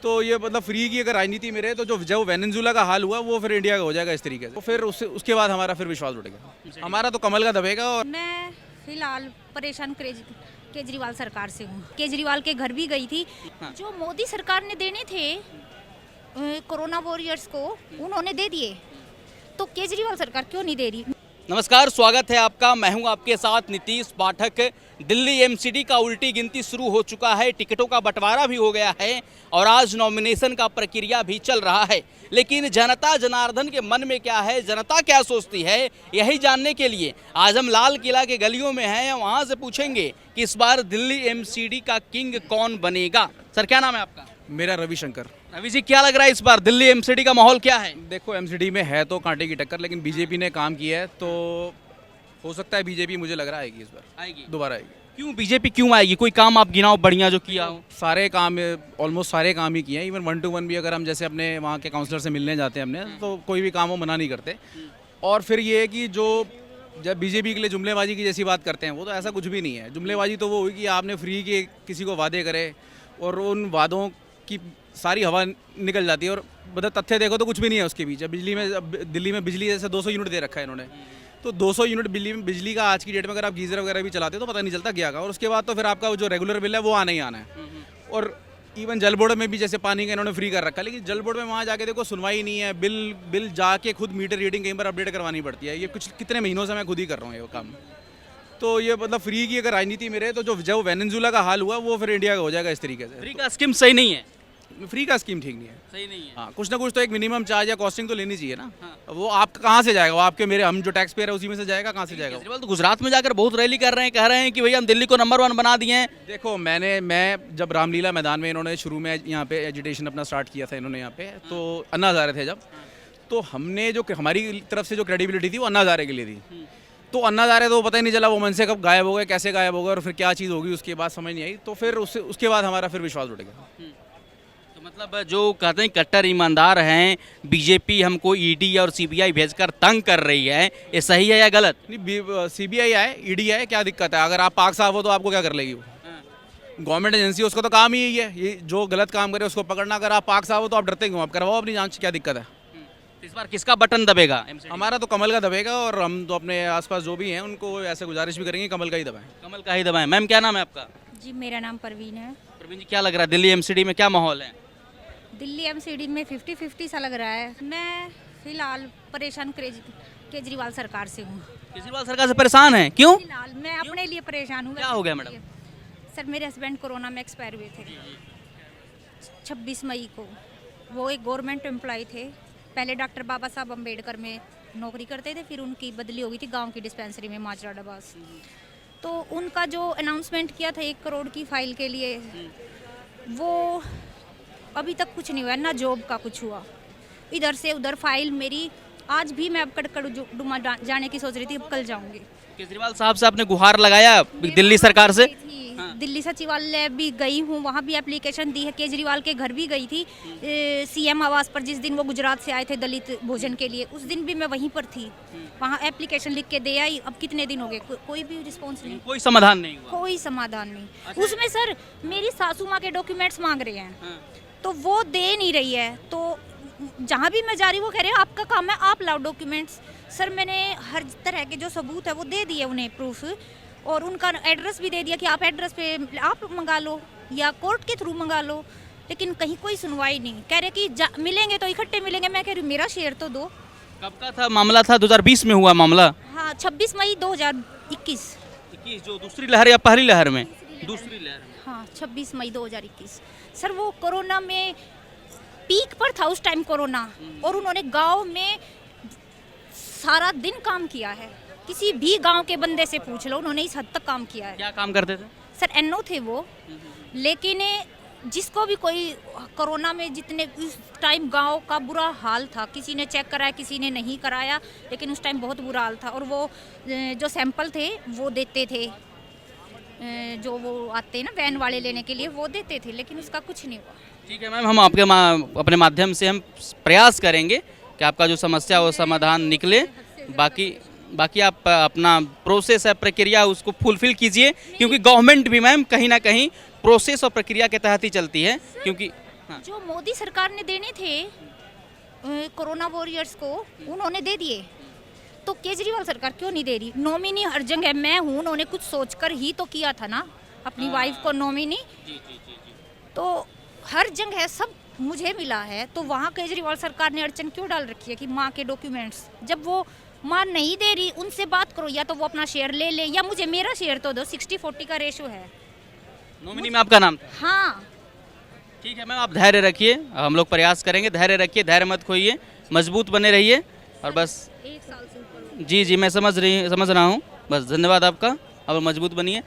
तो ये मतलब फ्री की अगर राजनीति में रहे तो जो वेनेजुएला का हाल हुआ वो फिर इंडिया का हो जाएगा इस तरीके से, तो फिर उसके बाद हमारा फिर विश्वास उठेगा। हमारा तो कमल का दबेगा। और मैं फिलहाल परेशान केजरीवाल सरकार से हूँ। केजरीवाल के घर भी गई थी। जो मोदी सरकार ने देने थे कोरोना वॉरियर्स को, उन्होंने दे दिए, तो केजरीवाल सरकार क्यों नहीं दे रही? नमस्कार, स्वागत है आपका। मैं हूं आपके साथ नीतीश पाठक। दिल्ली एमसीडी का उल्टी गिनती शुरू हो चुका है, टिकटों का बंटवारा भी हो गया है और आज नॉमिनेशन का प्रक्रिया भी चल रहा है। लेकिन जनता जनार्दन के मन में क्या है, जनता क्या सोचती है, यही जानने के लिए आज हम लाल किला के गलियों में हैं। वहां से पूछेंगे कि इस बार दिल्ली एमसीडी का किंग कौन बनेगा। सर, क्या नाम है आपका? मेरा रविशंकर। रवि जी, क्या लग रहा है इस बार दिल्ली एमसीडी का माहौल क्या है? देखो, एमसीडी में है तो कांटे की टक्कर, लेकिन बीजेपी ने काम किया है तो हो सकता है बीजेपी, मुझे लग रहा है आएगी इस बार, आएगी। दोबारा आएगी। क्यों बीजेपी क्यों आएगी? कोई काम आप गिनाओ बढ़िया जो किया हो। सारे काम, ऑलमोस्ट सारे काम ही किए हैं। इवन 1 to 1 भी अगर हम जैसे अपने वहाँ के काउंसलर से मिलने जाते हैं हमने, तो कोई भी काम वो मना नहीं करते। और फिर ये है कि जो जब बीजेपी के लिए जुमलेबाजी की जैसी बात करते हैं, वो तो ऐसा कुछ भी नहीं है। जुमलेबाजी तो वो हुई कि आपने फ्री के किसी को वादे करे और उन वादों की सारी हवा निकल जाती है और मतलब तथ्य देखो तो कुछ भी नहीं है उसके बीच। बिजली में, अब दिल्ली में बिजली जैसे 200 यूनिट दे रखा है इन्होंने, तो 200 यूनिट बिजली का आज की डेट में अगर आप गीजर वगैरह भी चलाते हो तो पता नहीं चलता क्या का। और उसके बाद तो फिर आपका जो रेगुलर बिल है वो आना ही आना है। और इवन जल बोर्ड में भी जैसे पानी का इन्होंने फ्री कर रखा है, लेकिन जल बोर्ड में वहाँ जाके देखो सुनवाई नहीं है। बिल जाके खुद मीटर रीडिंग कहीं पर अपडेट करवानी पड़ती है। ये कुछ कितने महीनों से मैं खुद ही कर रहा हूँ ये काम। तो ये मतलब फ्री की अगर राजनीति में रहे तो जो वेनेजुएला का हाल हुआ वो फिर इंडिया का हो जाएगा इस तरीके से। फ्री का स्कीम सही नहीं है। फ्री का स्कीम ठीक नहीं है, सही नहीं है। हाँ, कुछ ना कुछ तो एक मिनिमम चार्ज या कॉस्टिंग तो लेनी चाहिए ना। हाँ। वो आप कहाँ से जाएगा? वो आपके मेरे हम जो टैक्स पेयर है उसी में से जाएगा, कहाँ से जाएगा? केजरीवाल तो गुजरात में जाकर बहुत रैली कर रहे हैं, कह रहे हैं कि भैया हम दिल्ली को नंबर 1 बना दिए हैं। देखो, मैं जब रामलीला मैदान में इन्होंने शुरू में यहाँ पे एजुटेशन अपना स्टार्ट किया था इन्होंने यहाँ पे, तो अन्ना हज़ारे थे जब, तो हमने जो हमारी तरफ से जो क्रेडिबिलिटी थी वो अन्ना हज़ारे के लिए थी। तो अन्ना हज़ारे तो पता ही नहीं चला वो मन से कब गायब हो गए, कैसे गायब हो गए और फिर क्या चीज़ होगी उसके बाद समझ नहीं आई। तो फिर उसके बाद हमारा फिर विश्वास उठेगा। मतलब जो कहते हैं कट्टर ईमानदार हैं, बीजेपी हमको ईडी और सीबीआई भेजकर तंग कर रही है, ये सही है या गलत? नहीं, सीबीआई आए, ईडी आए, क्या दिक्कत है? अगर आप पाक साहब हो तो आपको क्या कर लेगी वो? गवर्नमेंट एजेंसी, उसका तो काम ही यही है, ये जो गलत काम करे उसको पकड़ना। अगर आप पाक साहब हो तो आप डरते क्यों? आप करवाओ अपनी जांच, क्या दिक्कत है? इस बार किसका बटन दबेगा? हमारा तो कमल का दबेगा और हम तो अपने आसपास जो भी हैं उनको ऐसे गुजारिश भी करेंगे कमल का ही दबाएं। कमल का ही दबाएं। मैम, क्या नाम है आपका? जी, मेरा नाम परवीन है। प्रवीण जी, क्या लग रहा है दिल्ली एमसीडी में क्या माहौल है? दिल्ली एमसीडी में 50-50 सा लग रहा है। मैं फिलहाल परेशान केजरीवाल सरकार से हूँ। केजरीवाल सरकार से परेशान है? क्यों? फिलहाल मैं अपने लिए परेशान हूँ। क्या हो गया मैडम? सर, मेरे हस्बैंड कोरोना में एक्सपायर हुए थे 26 मई को। वो एक गवर्नमेंट एम्प्लॉय थे। पहले डॉक्टर बाबा साहब अम्बेडकर में नौकरी करते थे, फिर उनकी बदली हो गई थी गांव की डिस्पेंसरी में माजरा डबास। तो उनका जो अनाउंसमेंट किया था 1 करोड़ की फाइल के लिए, वो अभी तक कुछ नहीं हुआ, ना जॉब का कुछ हुआ। इधर से उधर फाइल मेरी, आज भी मैं अब कड़कड़ुमा जाने की सोच रही थी, अब कल जाऊंगी। केजरीवाल साहब से आपने गुहार लगाया दिल्ली सरकार से? दिल्ली सचिवालय भी गई हूँ, वहाँ भी एप्लीकेशन दी है। केजरीवाल के घर भी गई थी सीएम आवास पर, जिस दिन वो गुजरात से आए थे दलित भोजन के लिए, उस दिन भी मैं वहीं पर थी। वहाँ एप्लीकेशन लिख के दे आई। अब कितने दिन हो गए, कोई भी रिस्पॉन्स नहीं, कोई समाधान नहीं हुआ। कोई समाधान नहीं। उसमें सर मेरी सासू माँ के डॉक्यूमेंट्स मांग रहे हैं, तो वो दे नहीं रही है। तो जहाँ भी मैं जा रही वो कह रहे हैं आपका काम है, आप लाओ डॉक्यूमेंट्स। सर, मैंने हर तरह के जो सबूत है वो दे दिए उन्हें, प्रूफ, और उनका एड्रेस भी दे दिया कि आप एड्रेस पे आप मंगा लो या कोर्ट के थ्रू मंगा लो, लेकिन कहीं कोई सुनवाई नहीं। कह रहे कि मिलेंगे तो इकट्ठे मिलेंगे। मैं कह रही हूँ मेरा शेयर तो दो। कब का था मामला? था 2020 में हुआ मामला? हाँ, 26 मई 2021। जो दूसरी लहर या पहली लहर में? दूसरी लहर में। हाँ, 26 मई 2021। सर, वो कोरोना में पीक पर था उस टाइम कोरोना, और उन्होंने गांव में सारा दिन काम किया है। किसी भी गांव के बंदे से पूछ लो, उन्होंने इस हद तक काम किया है। क्या काम करते थे? सर, एनओ थे वो। लेकिन जिसको भी कोई कोरोना में, जितने उस टाइम गांव का बुरा हाल था, किसी ने चेक कराया किसी ने नहीं कराया, लेकिन उस टाइम बहुत बुरा हाल था। और वो जो सैंपल थे वो देते थे, जो वो आते हैं ना वैन वाले लेने के लिए, वो देते थे, लेकिन उसका कुछ नहीं हुआ। ठीक है मैम, हम आपके अपने माध्यम से हम प्रयास करेंगे कि आपका जो समस्या हो समाधान निकले। बाकी आप अपना प्रोसेस है, प्रक्रिया, उसको फुलफिल कीजिए, क्योंकि गवर्नमेंट भी मैम कहीं ना कहीं प्रोसेस और प्रक्रिया के तहत ही चलती है। क्योंकि हाँ। जो मोदी सरकार ने देने थे कोरोना वॉरियर्स को, उन्होंने दे दिए, तो केजरीवाल सरकार क्यों नहीं दे रही? नॉमिनी हर जगह मैं हूँ, उन्होंने कुछ सोचकर ही तो किया था ना अपनी वाइफ को नॉमिनी, जी जी जी जी तो हर जगह सब मुझे मिला है, तो वहाँ केजरीवाल सरकार ने अड़चन क्यों डाल रखी है कि माँ के डॉक्यूमेंट्स, जब वो माँ नहीं दे रही उनसे बात करो, या तो वो अपना शेयर ले ले या मुझे मेरा शेयर तो दो। 60-40 का रेशो है। नॉमिनी में आपका नाम था? हाँ, ठीक है मैम, आप धैर्य रखिए, हम लोग प्रयास करेंगे, धैर्य रखिए, धैर्य मत खोइए, मजबूत बने रहिए और बस। 1 साल से ऊपर। जी जी मैं समझ रहा हूँ, बस धन्यवाद आपका, अब मजबूत बनिए।